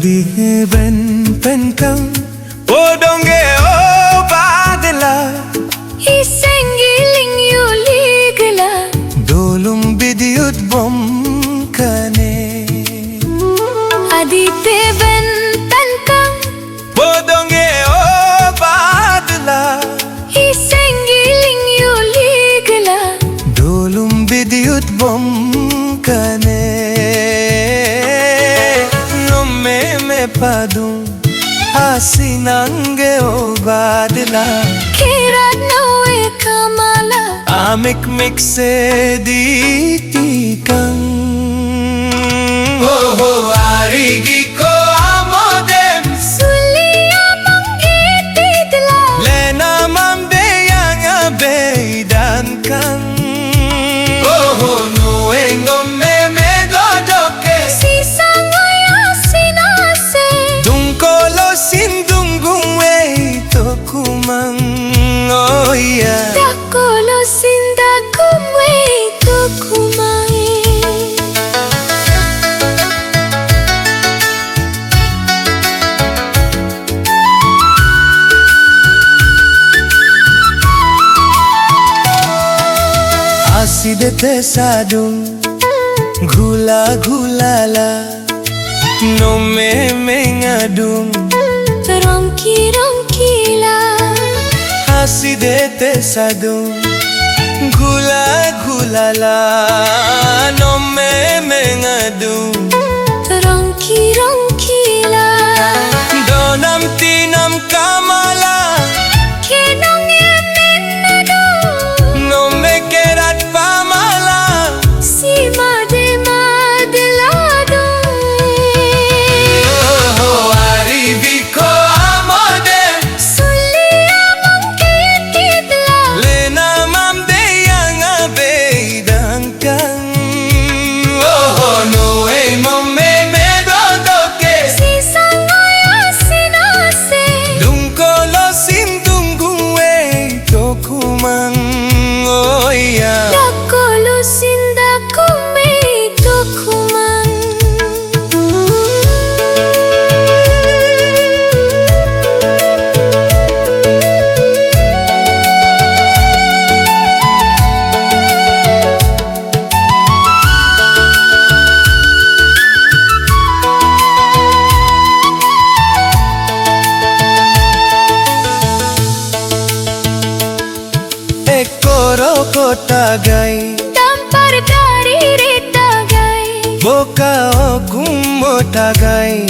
di ben penkang podonge o badla hisengiling yuligla dolum bidiyut bom kane adite ben penkang podonge o badla hisengiling yuligla dolum bidiyut bom kane padum hasinange o badla kirat nawe kamala amik mikse ditikang ho arigi ko amodem sulia mangitidla lena mambe yang abeidan kan ho nuengo me dodoke kumang oh yeah dakolo sinda kumwe to kumai asidete sadung gula gulala no me mengadung rongki rongkila asidete sadung gula gulala no me mengadung rongki rongkila donam tinam kamala kenong yemenado no me kerat pamala si madelado oh arivi ko amode sulia mangitidla lena mambe yang abeidan kan oh no ei momme me dodoke si sangoya sinase dungkolo sindunggu ei tokumang oh yeah dakolo sinda kume to kumang ekoro kotagai tampar dari retagai boka o gummo tagai